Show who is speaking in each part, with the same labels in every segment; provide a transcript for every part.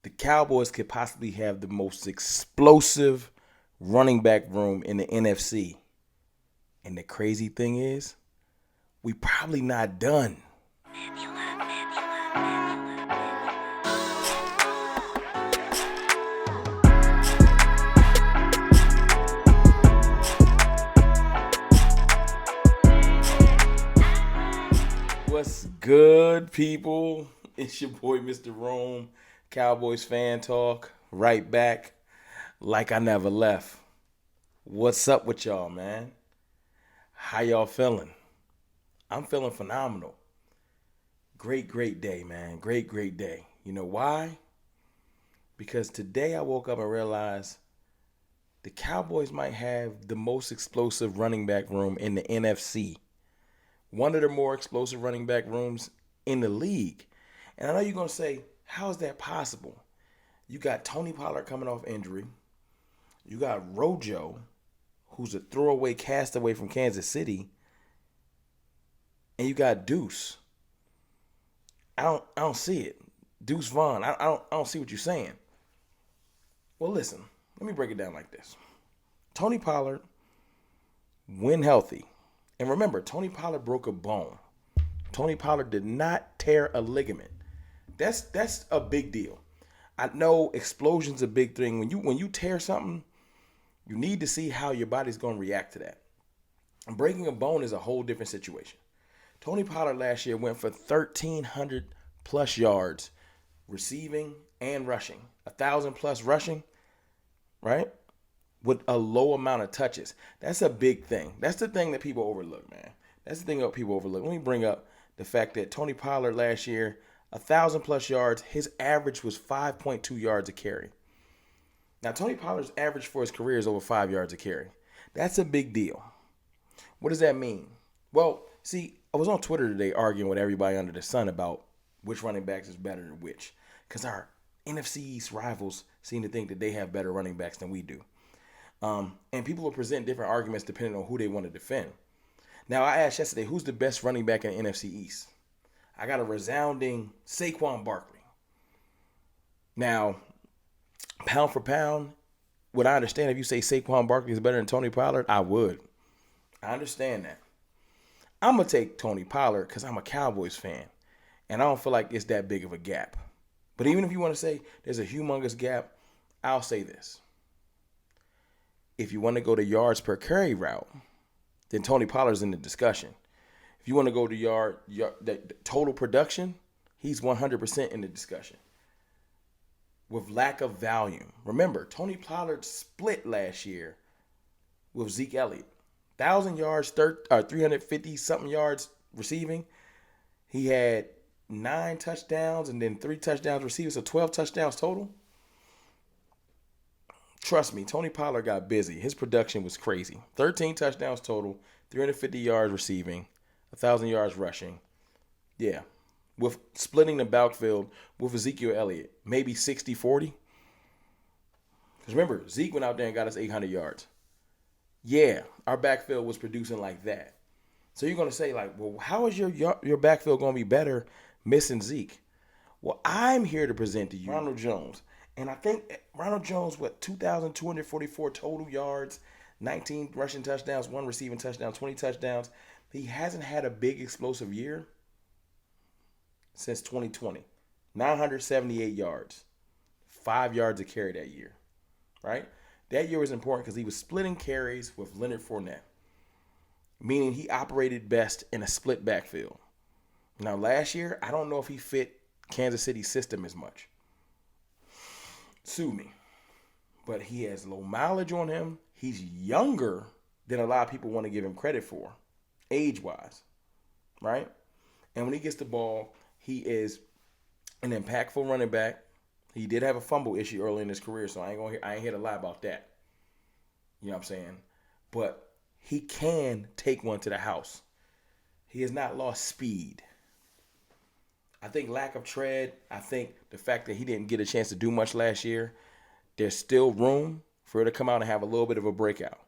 Speaker 1: the Cowboys could possibly have the most explosive running back room in the NFC. And the crazy thing is, we probably not done. What's good, people? It's your boy, Mr. Rome, Cowboys fan talk, right back like I never left. What's up with y'all, man? How y'all feeling? I'm feeling phenomenal. Great day, man. Great day. You know why? Because today I woke up and realized the Cowboys might have the most explosive running back room in the NFC. One of the more explosive running back rooms in the league. And I know you're going to say, how is that possible? You got Tony Pollard coming off injury. You got Rojo, who's a throwaway castaway from Kansas City. And you got Deuce. I don't see it. Deuce Vaughn. I don't see what you're saying. Well, listen. Let me break it down like this. Tony Pollard, when healthy. And remember, Tony Pollard broke a bone. Tony Pollard did not tear a ligament. That's a big deal. I know explosion's a big thing. When you tear something, you need to see how your body's going to react to that. And breaking a bone is a whole different situation. Tony Pollard last year went for 1,300 plus yards receiving and rushing. 1,000 plus rushing, right? With a low amount of touches. That's a big thing. That's the thing that people overlook, man. That's the thing that people overlook. Let me bring up the fact that Tony Pollard last year, 1,000 plus yards, his average was 5.2 yards a carry. Now, Tony Pollard's average for his career is over 5 yards a carry. That's a big deal. What does that mean? Well, see, I was on Twitter today arguing with everybody under the sun about which running backs is better than which. Because our NFC East rivals seem to think that they have better running backs than we do. And people will present different arguments depending on who they want to defend. Now, I asked yesterday, who's the best running back in the NFC East? I got a resounding Saquon Barkley. Now, pound for pound, would I understand if you say Saquon Barkley is better than Tony Pollard? I would. I understand that. I'm going to take Tony Pollard because I'm a Cowboys fan. And I don't feel like it's that big of a gap. But even if you want to say there's a humongous gap, I'll say this. If you want to go the yards per carry route, then Tony Pollard's in the discussion. If you want to go to the total production, he's 100% in the discussion. With lack of volume. Remember, Tony Pollard split last year with Zeke Elliott. 1,000 yards, 350-something yards receiving. He had 9 touchdowns and then 3 touchdowns receiving, so 12 touchdowns total. Trust me, Tony Pollard got busy. His production was crazy. 13 touchdowns total, 350 yards receiving, 1,000 yards rushing. Yeah. With splitting the backfield with Ezekiel Elliott, maybe 60-40. Because remember, Zeke went out there and got us 800 yards. Yeah, our backfield was producing like that. So you're going to say, like, well, how is your backfield going to be better missing Zeke? Well, I'm here to present to you Ronald Jones. And I think Ronald Jones, 2,244 total yards, 19 rushing touchdowns, 1 receiving touchdown, 20 touchdowns. He hasn't had a big explosive year since 2020. 978 yards, 5 yards a carry that year, right? That year was important because he was splitting carries with Leonard Fournette, meaning he operated best in a split backfield. Now, last year, I don't know if he fit Kansas City's system as much. Sue me. But he has low mileage on him. He's younger than a lot of people want to give him credit for, age-wise, right? And when he gets the ball, he is an impactful running back. He did have a fumble issue early in his career, so I ain't here to lie about that. You know what I'm saying? But he can take one to the house. He has not lost speed. I think lack of tread, I think the fact that he didn't get a chance to do much last year, there's still room for him to come out and have a little bit of a breakout.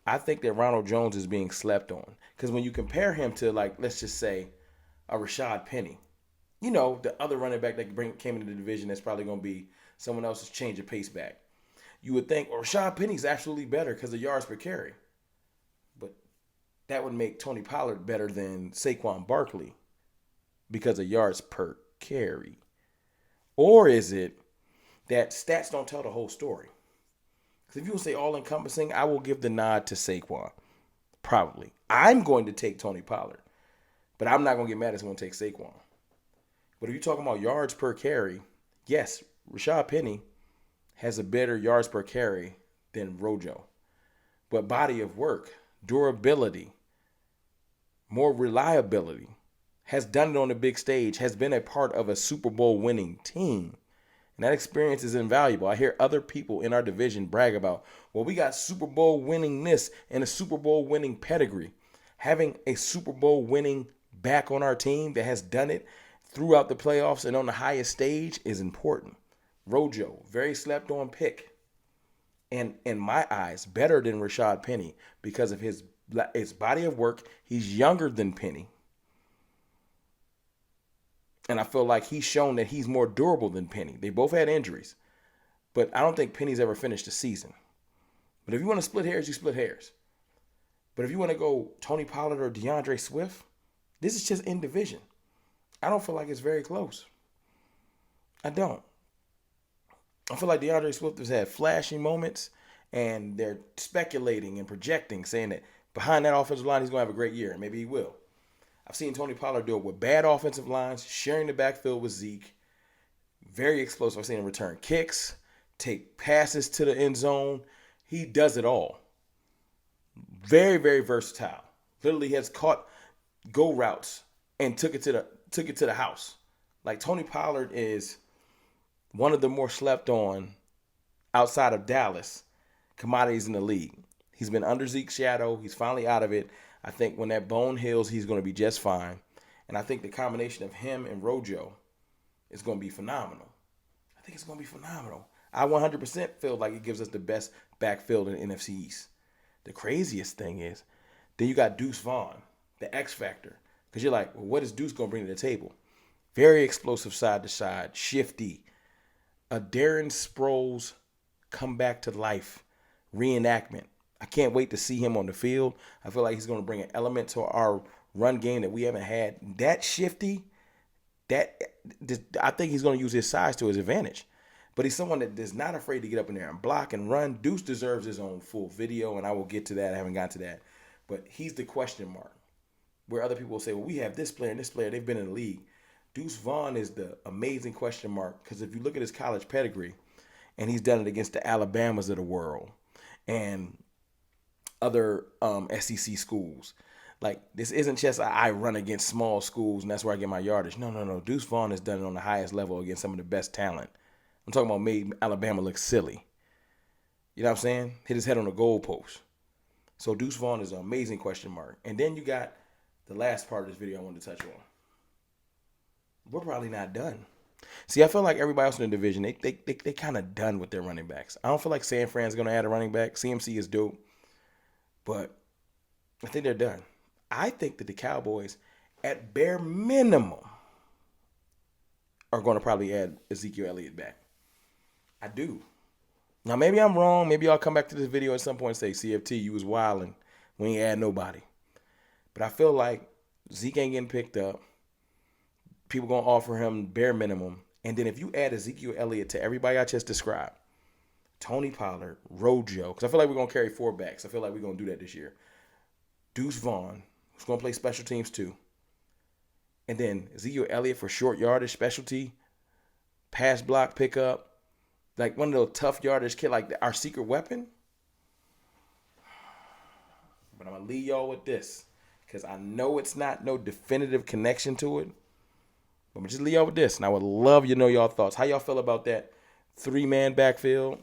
Speaker 1: I think that Ronald Jones is being slept on. Because when you compare him to, like, let's just say, a Rashad Penny, the other running back that came into the division that's probably going to be someone else's change of pace back. You would think, Rashad Penny's absolutely better because of yards per carry. But that would make Tony Pollard better than Saquon Barkley because of yards per carry. Or is it that stats don't tell the whole story? Because if you will say all-encompassing, I will give the nod to Saquon. Probably. I'm going to take Tony Pollard. But I'm not going to get mad at someone to take Saquon. But if you're talking about yards per carry, yes, Rashad Penny has a better yards per carry than Rojo. But body of work, durability, more reliability, has done it on the big stage, has been a part of a Super Bowl winning team. And that experience is invaluable. I hear other people in our division brag about, well, we got Super Bowl winning this and a Super Bowl winning pedigree. Having a Super Bowl winning back on our team that has done it throughout the playoffs and on the highest stage is important. Rojo, very slept on pick. And in my eyes, better than Rashad Penny because of his body of work. He's younger than Penny. And I feel like he's shown that he's more durable than Penny. They both had injuries. But I don't think Penny's ever finished a season. But if you want to split hairs, you split hairs. But if you want to go Tony Pollard or DeAndre Swift, this is just in division. I don't feel like it's very close. I don't. I feel like DeAndre Swift has had flashy moments, and they're speculating and projecting, saying that behind that offensive line, he's going to have a great year, and maybe he will. I've seen Tony Pollard do it with bad offensive lines, sharing the backfield with Zeke. Very explosive. I've seen him return kicks, take passes to the end zone. He does it all. Very, very versatile. Literally has caught go routes and took it to the house. Like, Tony Pollard is one of the more slept on, outside of Dallas, commodities in the league. He's been under Zeke's shadow. He's finally out of it. I think when that bone heals, he's going to be just fine. And I think the combination of him and Rojo is going to be phenomenal. I think it's going to be phenomenal. I 100% feel like it gives us the best backfield in the NFC East. The craziest thing is, then you got Deuce Vaughn, the X Factor. Because you're like, well, what is Deuce going to bring to the table? Very explosive side to side, shifty. A Darren Sproles come back to life reenactment. I can't wait to see him on the field. I feel like he's going to bring an element to our run game that we haven't had. That shifty, I think he's going to use his size to his advantage. But he's someone that is not afraid to get up in there and block and run. Deuce deserves his own full video, and I will get to that. I haven't gotten to that. But he's the question mark. Where other people will say, well, we have this player and this player. They've been in the league. Deuce Vaughn is the amazing question mark, because if you look at his college pedigree, and he's done it against the Alabamas of the world and other SEC schools. Like, this isn't just I run against small schools and that's where I get my yardage. No. Deuce Vaughn has done it on the highest level against some of the best talent. I'm talking about made Alabama look silly. You know what I'm saying? Hit his head on the goalpost. So Deuce Vaughn is an amazing question mark. And then you got the last part of this video I wanted to touch on. We're probably not done. See, I feel like everybody else in the division, they kind of done with their running backs. I don't feel like San Fran's going to add a running back. CMC is dope. But I think they're done. I think that the Cowboys, at bare minimum, are going to probably add Ezekiel Elliott back. I do. Now, maybe I'm wrong. Maybe I'll come back to this video at some point and say, CFT, you was wilding. We ain't add nobody. But I feel like Zeke ain't getting picked up. People going to offer him bare minimum. And then if you add Ezekiel Elliott to everybody I just described, Tony Pollard, Rojo, because I feel like we're going to carry 4 backs. I feel like we're going to do that this year. Deuce Vaughn, who's going to play special teams too. And then Ezekiel Elliott for short yardage, specialty, pass block pickup. Like one of those tough yardage kids, like our secret weapon. But I'm going to leave y'all with this, because I know it's not no definitive connection to it. But I'm going to just leave y'all with this, and I would love you to know y'all thoughts. How y'all feel about that 3-man backfield?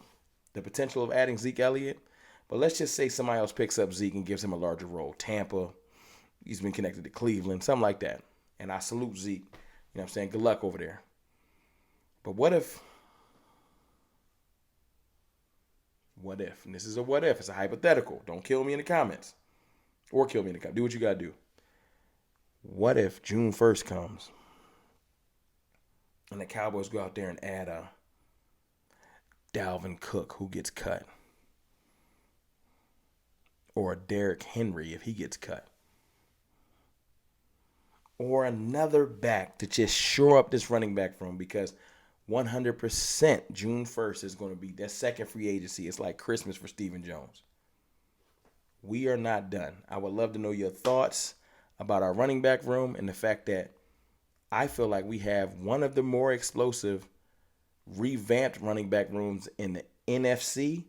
Speaker 1: The potential of adding Zeke Elliott. But let's just say somebody else picks up Zeke and gives him a larger role. Tampa, he's been connected to Cleveland, something like that. And I salute Zeke. You know what I'm saying? Good luck over there. But what if, and this is a what if, it's a hypothetical. Don't kill me in the comments. Or kill me in the comments. Do what you got to do. What if June 1st comes and the Cowboys go out there and add a Dalvin Cook who gets cut, or a Derrick Henry if he gets cut, or another back to just shore up this running back room, because 100% June 1st is going to be that second free agency. It's like Christmas for Stephen Jones. We are not done. I would love to know your thoughts about our running back room and the fact that I feel like we have one of the more explosive, revamped running back rooms in the NFC,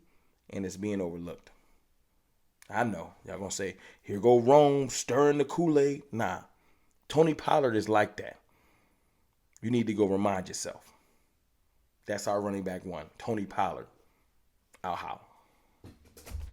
Speaker 1: and it's being overlooked. I know. Y'all going to say, here go Rome, stirring the Kool-Aid. Nah. Tony Pollard is like that. You need to go remind yourself. That's our running back one, Tony Pollard. Ow, how.